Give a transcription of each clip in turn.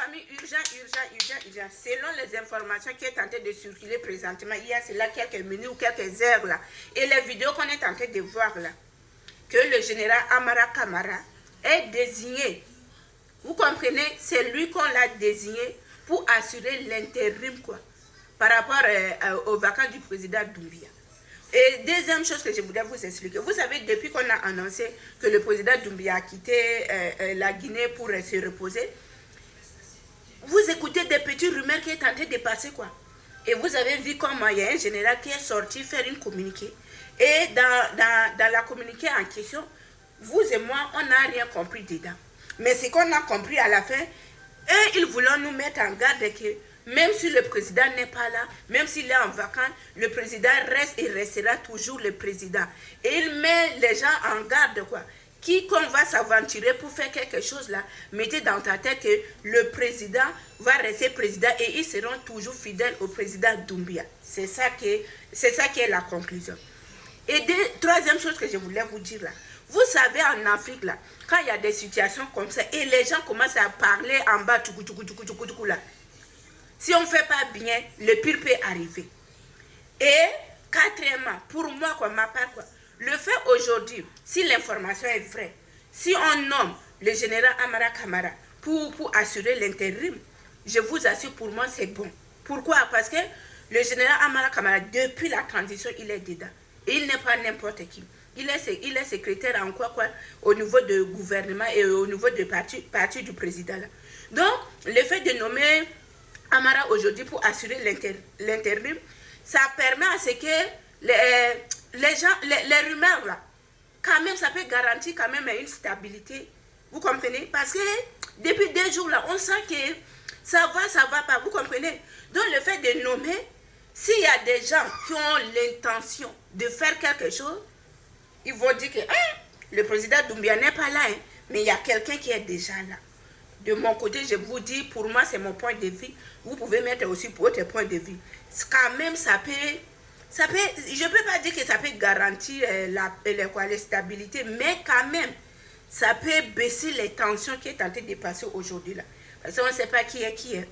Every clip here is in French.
famille, urgent. Selon les informations qui est en train de circuler présentement, il y a cela quelques minutes ou quelques heures là, et les vidéos qu'on est en train de voir là, que le général Amara Kamara est désigné. Vous comprenez? C'est lui qu'on l'a désigné pour assurer l'intérim quoi, par rapport aux vacances du président Doumbia. Et deuxième chose que je voudrais vous expliquer, vous savez, depuis qu'on a annoncé que le président Doumbia a quitté la Guinée pour se reposer, vous écoutez des petites rumeurs qui est en train de passer quoi. Et vous avez vu comment il y a un général qui est sorti faire une communiqué. Et dans la communiqué en question, vous et moi, on n'a rien compris dedans. Mais ce qu'on a compris à la fin, eux, ils voulaient nous mettre en garde que même si le président n'est pas là, même s'il est en vacances, le président reste et restera toujours le président. Et il met les gens en garde quoi. Quiconque va s'aventurer pour faire quelque chose là, mettez dans ta tête que le président va rester président et ils seront toujours fidèles au président Doumbia. C'est ça qui est la conclusion. Et troisième chose que je voulais vous dire là, vous savez en Afrique là, quand il y a des situations comme ça et les gens commencent à parler en bas, là, si on ne fait pas bien, le pire peut arriver. Et quatrièmement, pour moi, quoi, ma part, quoi, le fait aujourd'hui, si l'information est vraie, si on nomme le général Amara Kamara pour assurer l'intérim, je vous assure, pour moi, c'est bon. Pourquoi? Parce que le général Amara Kamara, depuis la transition, il est dedans. Et il n'est pas n'importe qui. Il est secrétaire en quoi au niveau du gouvernement et au niveau du parti du président. Là. Donc, le fait de nommer Amara aujourd'hui pour assurer l'intérim, ça permet à ce que les gens, les rumeurs là, quand même, ça peut garantir quand même une stabilité. Vous comprenez? Parce que depuis 2 jours là, on sent que ça va pas. Vous comprenez? Donc, le fait de nommer, s'il y a des gens qui ont l'intention de faire quelque chose, ils vont dire que le président Doumbia n'est pas là, mais il y a quelqu'un qui est déjà là. De mon côté, je vous dis, pour moi, c'est mon point de vue. Vous pouvez mettre aussi pour votre point de vue. Quand même, ça peut, je ne peux pas dire que ça peut garantir la stabilité, mais quand même, ça peut baisser les tensions qui est en train de passer aujourd'hui là. Parce qu'on ne sait pas qui est qui est.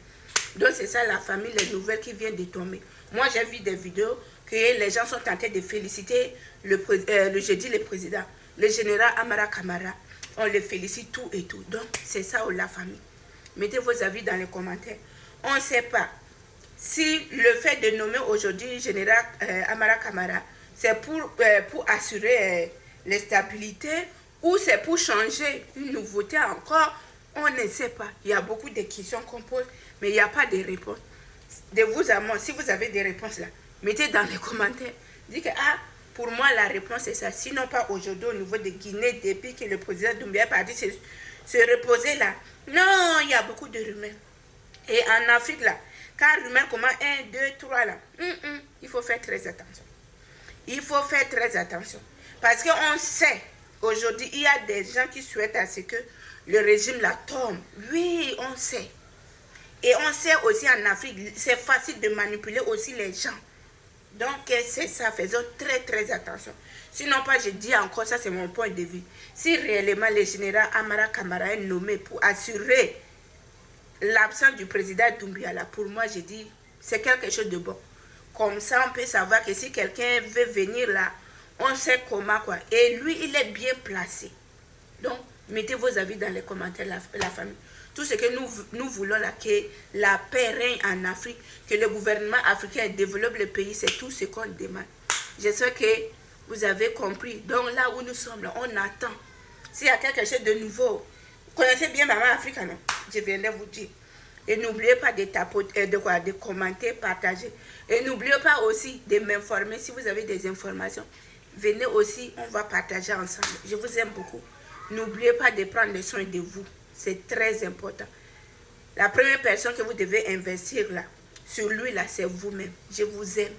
Donc, c'est ça la famille, les nouvelles qui viennent de tomber. Moi, j'ai vu des vidéos que les gens sont en train de féliciter jeudi le président, le général Amara Kamara. On le félicite tout et tout. Donc, c'est ça la famille. Mettez vos avis dans les commentaires. On ne sait pas si le fait de nommer aujourd'hui le général Amara Kamara, c'est pour assurer la stabilité ou c'est pour changer une nouveauté encore. On ne sait pas. Il y a beaucoup de questions qu'on pose, mais il n'y a pas de réponse. De vous à moi, si vous avez des réponses là, mettez dans les commentaires. Dites que, pour moi, la réponse est ça. Sinon, pas aujourd'hui au niveau de Guinée, depuis que le président Doumbia est parti se reposer là. Non, il y a beaucoup de rumeurs. Et en Afrique là, quand rumeurs commencent 1, 2, 3 là, il faut faire très attention. Il faut faire très attention. Parce qu'on sait, aujourd'hui, il y a des gens qui souhaitent à ce que le régime là tombe. Oui, on sait. Et on sait aussi en Afrique, c'est facile de manipuler aussi les gens. Donc, c'est ça, faisons très, très attention. Sinon, pas, je dis encore, ça c'est mon point de vue. Si réellement le général Amara Kamara est nommé pour assurer l'absence du président Doumbia, là, pour moi, je dis, c'est quelque chose de bon. Comme ça, on peut savoir que si quelqu'un veut venir là, on sait comment, quoi. Et lui, il est bien placé. Donc, mettez vos avis dans les commentaires, la famille. Tout ce que nous voulons là, que la paix règne en Afrique, que le gouvernement africain développe le pays, c'est tout ce qu'on demande. J'espère que vous avez compris. Donc là où nous sommes, là, on attend. S'il y a quelque chose de nouveau, vous connaissez bien Maman Afrique, non? Je viendrai vous dire. Et n'oubliez pas de commenter, partager. Et n'oubliez pas aussi de m'informer. Si vous avez des informations, venez aussi, on va partager ensemble. Je vous aime beaucoup. N'oubliez pas de prendre soin de vous. C'est très important. La première personne que vous devez investir là, sur lui là, c'est vous-même. Je vous aime.